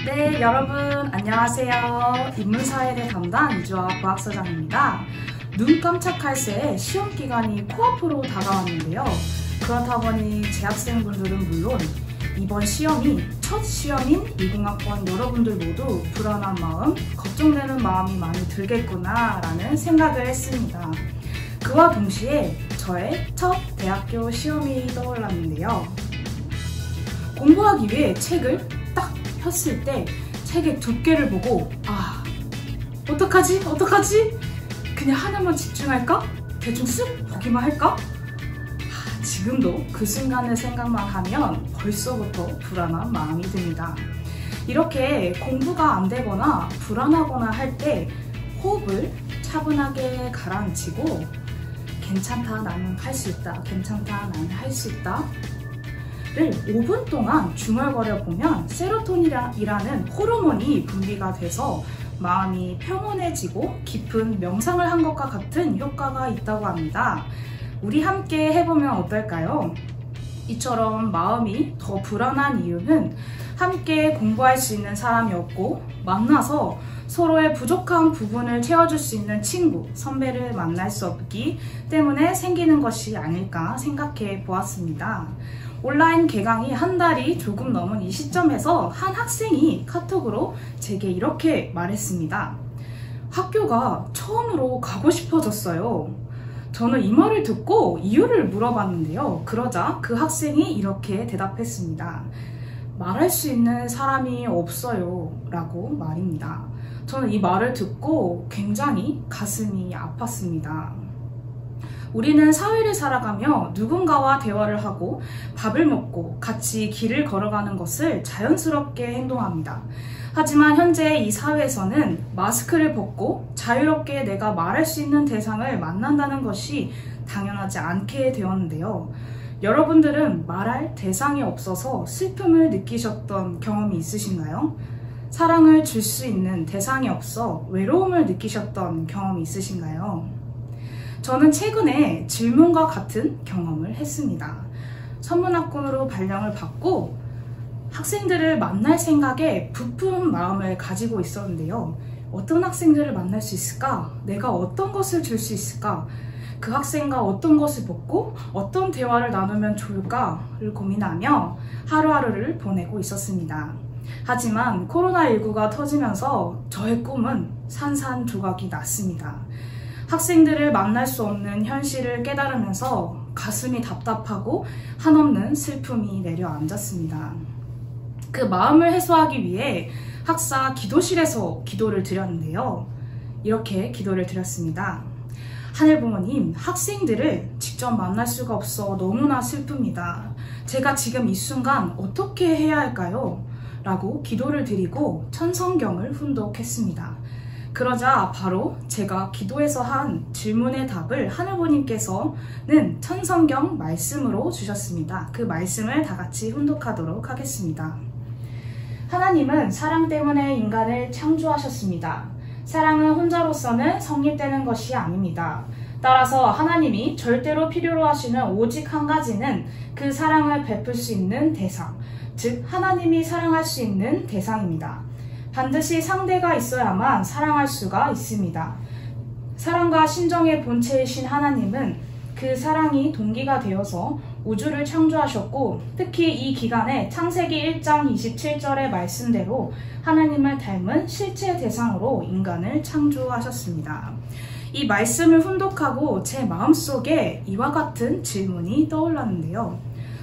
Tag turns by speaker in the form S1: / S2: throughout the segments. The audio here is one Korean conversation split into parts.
S1: 네, 여러분 안녕하세요. 인문사회대 담당 이주아 과학서장입니다. 눈 깜짝할 새에 시험 기간이 코앞으로 다가왔는데요. 그렇다 보니 재학생분들은 물론 이번 시험이 첫 시험인 20학번 여러분들 모두 불안한 마음, 걱정되는 마음이 많이 들겠구나 라는 생각을 했습니다. 그와 동시에 저의 첫 대학교 시험이 떠올랐는데요. 공부하기 위해 책을 딱 폈을 때 책의 두께를 보고 어떡하지? 그냥 하나만 집중할까? 대충 쓱 보기만 할까? 지금도 그 순간의 생각만 하면 벌써부터 불안한 마음이 듭니다. 이렇게 공부가 안 되거나 불안하거나 할 때 호흡을 차분하게 가라앉히고 괜찮다, 나는 할 수 있다, 괜찮다, 나는 할 수 있다 를 5분 동안 중얼거려 보면 세로토닌이라는 호르몬이 분비가 돼서 마음이 평온해지고 깊은 명상을 한 것과 같은 효과가 있다고 합니다. 우리 함께 해보면 어떨까요? 이처럼 마음이 더 불안한 이유는 함께 공부할 수 있는 사람이 없고 만나서 서로의 부족한 부분을 채워줄 수 있는 친구, 선배를 만날 수 없기 때문에 생기는 것이 아닐까 생각해 보았습니다. 온라인 개강이 한 달이 조금 넘은 이 시점에서 한 학생이 카톡으로 제게 이렇게 말했습니다. 학교가 처음으로 가고 싶어졌어요. 저는 이 말을 듣고 이유를 물어봤는데요. 그러자 그 학생이 이렇게 대답했습니다. 말할 수 있는 사람이 없어요 라고 말입니다. 저는 이 말을 듣고 굉장히 가슴이 아팠습니다. 우리는 사회를 살아가며 누군가와 대화를 하고 밥을 먹고 같이 길을 걸어가는 것을 자연스럽게 행동합니다. 하지만 현재 이 사회에서는 마스크를 벗고 자유롭게 내가 말할 수 있는 대상을 만난다는 것이 당연하지 않게 되었는데요. 여러분들은 말할 대상이 없어서 슬픔을 느끼셨던 경험이 있으신가요? 사랑을 줄 수 있는 대상이 없어 외로움을 느끼셨던 경험이 있으신가요? 저는 최근에 질문과 같은 경험을 했습니다. 선문학군으로 발령을 받고 학생들을 만날 생각에 부푼 마음을 가지고 있었는데요. 어떤 학생들을 만날 수 있을까? 내가 어떤 것을 줄 수 있을까? 그 학생과 어떤 것을 먹고 어떤 대화를 나누면 좋을까를 고민하며 하루하루를 보내고 있었습니다. 하지만 코로나19가 터지면서 저의 꿈은 산산조각이 났습니다. 학생들을 만날 수 없는 현실을 깨달으면서 가슴이 답답하고 한없는 슬픔이 내려앉았습니다. 그 마음을 해소하기 위해 학사 기도실에서 기도를 드렸는데요. 이렇게 기도를 드렸습니다. 하늘 부모님, 학생들을 직접 만날 수가 없어 너무나 슬픕니다. 제가 지금 이 순간 어떻게 해야 할까요? 라고 기도를 드리고 천성경을 훈독했습니다. 그러자 바로 제가 기도에서 한 질문의 답을 하늘부모님께서는 천성경 말씀으로 주셨습니다. 그 말씀을 다 같이 훈독하도록 하겠습니다. 하나님은 사랑 때문에 인간을 창조하셨습니다. 사랑은 혼자로서는 성립되는 것이 아닙니다. 따라서 하나님이 절대로 필요로 하시는 오직 한 가지는 그 사랑을 베풀 수 있는 대상, 즉 하나님이 사랑할 수 있는 대상입니다. 반드시 상대가 있어야만 사랑할 수가 있습니다. 사랑과 신정의 본체이신 하나님은 그 사랑이 동기가 되어서 우주를 창조하셨고 특히 이 기간에 창세기 1장 27절의 말씀대로 하나님을 닮은 실체 대상으로 인간을 창조하셨습니다. 이 말씀을 훈독하고 제 마음속에 이와 같은 질문이 떠올랐는데요.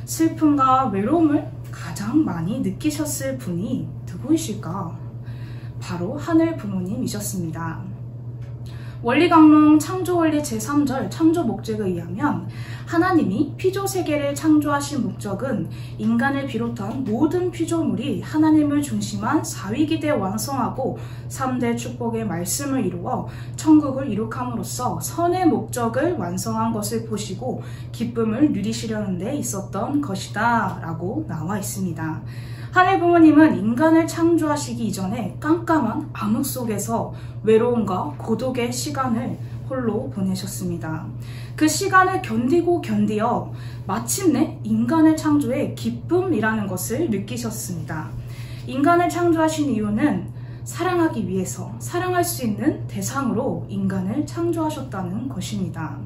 S1: 슬픔과 외로움을 가장 많이 느끼셨을 분이 누구이실까? 바로 하늘 부모님이셨습니다. 원리강론 창조원리 제3절 창조 목적에 의하면 하나님이 피조세계를 창조하신 목적은 인간을 비롯한 모든 피조물이 하나님을 중심한 사위기대 완성하고 3대 축복의 말씀을 이루어 천국을 이룩함으로써 선의 목적을 완성한 것을 보시고 기쁨을 누리시려는 데 있었던 것이다 라고 나와 있습니다. 하늘 부모님은 인간을 창조하시기 이전에 깜깜한 암흑 속에서 외로움과 고독의 시간을 홀로 보내셨습니다. 그 시간을 견디어 마침내 인간을 창조해 기쁨이라는 것을 느끼셨습니다. 인간을 창조하신 이유는 사랑하기 위해서 사랑할 수 있는 대상으로 인간을 창조하셨다는 것입니다.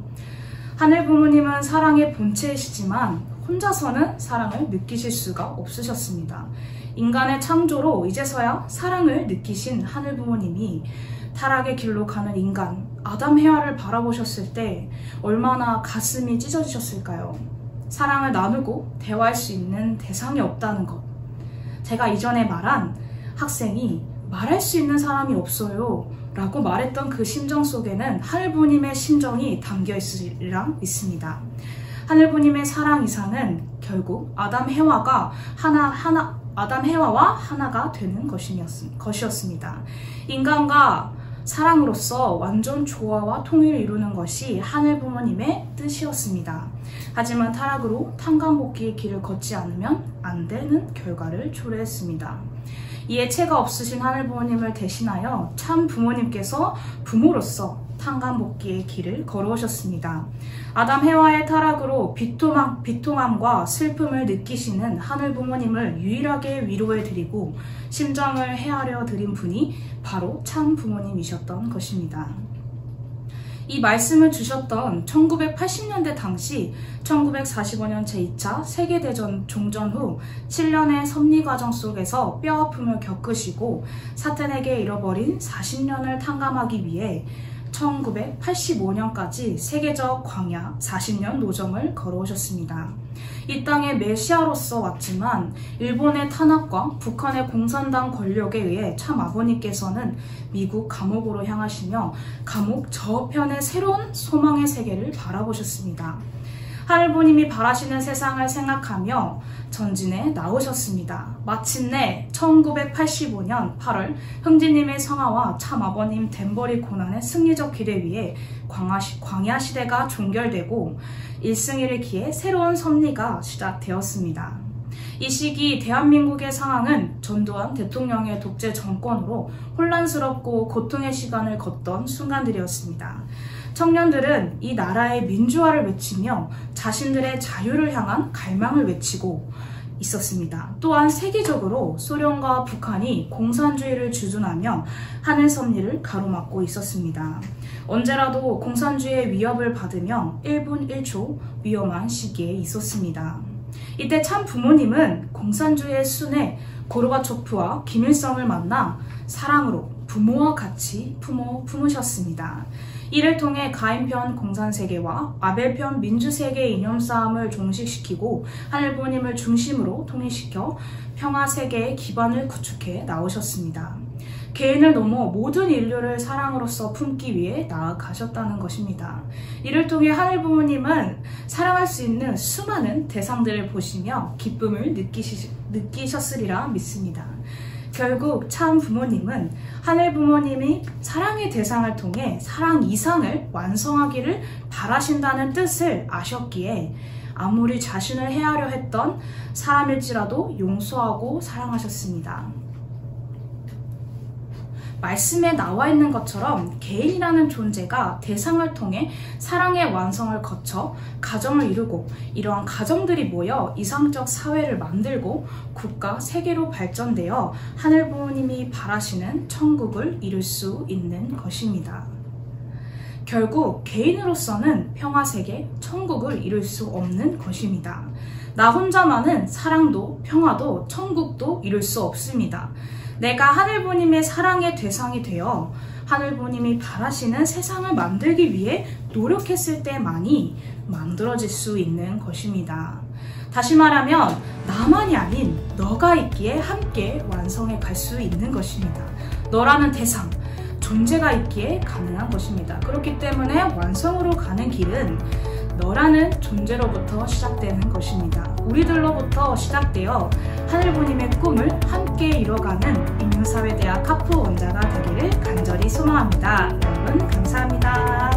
S1: 하늘 부모님은 사랑의 본체이시지만 혼자서는 사랑을 느끼실 수가 없으셨습니다. 인간의 창조로 이제서야 사랑을 느끼신 하늘 부모님이 타락의 길로 가는 인간 아담 해와를 바라보셨을 때 얼마나 가슴이 찢어지셨을까요? 사랑을 나누고 대화할 수 있는 대상이 없다는 것. 제가 이전에 말한 학생이 말할 수 있는 사람이 없어요 라고 말했던 그 심정 속에는 하늘부모님의 심정이 담겨 있으리라 믿습니다. 하늘부모님의 사랑 이상은 결국 아담 해와와 하나가 되는 것이었습니다. 인간과 사랑으로서 완전 조화와 통일을 이루는 것이 하늘부모님의 뜻이었습니다. 하지만 타락으로 탕감복귀의 길을 걷지 않으면 안 되는 결과를 초래했습니다. 이에 채가 없으신 하늘부모님을 대신하여 참 부모님께서 부모로서 탕감복귀의 길을 걸어오셨습니다. 아담 해와의 타락으로 비통함과 슬픔을 느끼시는 하늘부모님을 유일하게 위로해드리고 심정을 헤아려 드린 분이 바로 참 부모님이셨던 것입니다. 이 말씀을 주셨던 1980년대 당시 1945년 제2차 세계대전 종전 후 7년의 섭리과정 속에서 뼈아픔을 겪으시고 사탄에게 잃어버린 40년을 탕감하기 위해 1985년까지 세계적 광야 40년 노정을 걸어오셨습니다. 이 땅에 메시아로서 왔지만 일본의 탄압과 북한의 공산당 권력에 의해 참 아버님께서는 미국 감옥으로 향하시며 감옥 저편의 새로운 소망의 세계를 바라보셨습니다. 하늘부모님이 바라시는 세상을 생각하며 전진에 나오셨습니다. 마침내 1985년 8월 흥진님의 성화와 참아버님 덴버리 고난의 승리적 길에 위해 광야 시대가 종결되고 일승일을 기해 새로운 섭리가 시작되었습니다. 이 시기 대한민국의 상황은 전두환 대통령의 독재 정권으로 혼란스럽고 고통의 시간을 걷던 순간들이었습니다. 청년들은 이 나라의 민주화를 외치며 자신들의 자유를 향한 갈망을 외치고 있었습니다. 또한 세계적으로 소련과 북한이 공산주의를 주둔하며 하늘 섭리를 가로막고 있었습니다. 언제라도 공산주의의 위협을 받으며 1분 1초 위험한 시기에 있었습니다. 이때 참 부모님은 공산주의의 순회 고르바초프와 김일성을 만나 사랑으로 부모와 같이 품으셨습니다. 이를 통해 가인편 공산세계와 아벨편 민주세계의 이념싸움을 종식시키고 하늘부모님을 중심으로 통일시켜 평화세계의 기반을 구축해 나오셨습니다. 개인을 넘어 모든 인류를 사랑으로서 품기 위해 나아가셨다는 것입니다. 이를 통해 하늘부모님은 사랑할 수 있는 수많은 대상들을 보시며 기쁨을 느끼셨으리라 믿습니다. 결국 참 부모님은 하늘 부모님이 사랑의 대상을 통해 사랑 이상을 완성하기를 바라신다는 뜻을 아셨기에 아무리 자신을 해하려 했던 사람일지라도 용서하고 사랑하셨습니다. 말씀에 나와 있는 것처럼 개인이라는 존재가 대상을 통해 사랑의 완성을 거쳐 가정을 이루고 이러한 가정들이 모여 이상적 사회를 만들고 국가, 세계로 발전되어 하늘 부모님이 바라시는 천국을 이룰 수 있는 것입니다. 결국 개인으로서는 평화세계, 천국을 이룰 수 없는 것입니다. 나 혼자만은 사랑도 평화도 천국도 이룰 수 없습니다. 내가 하늘부모님의 사랑의 대상이 되어 하늘부모님이 바라시는 세상을 만들기 위해 노력했을 때만이 만들어질 수 있는 것입니다. 다시 말하면 나만이 아닌 너가 있기에 함께 완성해 갈 수 있는 것입니다. 너라는 대상, 존재가 있기에 가능한 것입니다. 그렇기 때문에 완성으로 가는 길은 너라는 존재로부터 시작되는 것입니다. 우리들로부터 시작되어 하늘부모님의 꿈을 함께 이뤄가는 인문사회대학 카프 원자가 되기를 간절히 소망합니다. 여러분 감사합니다.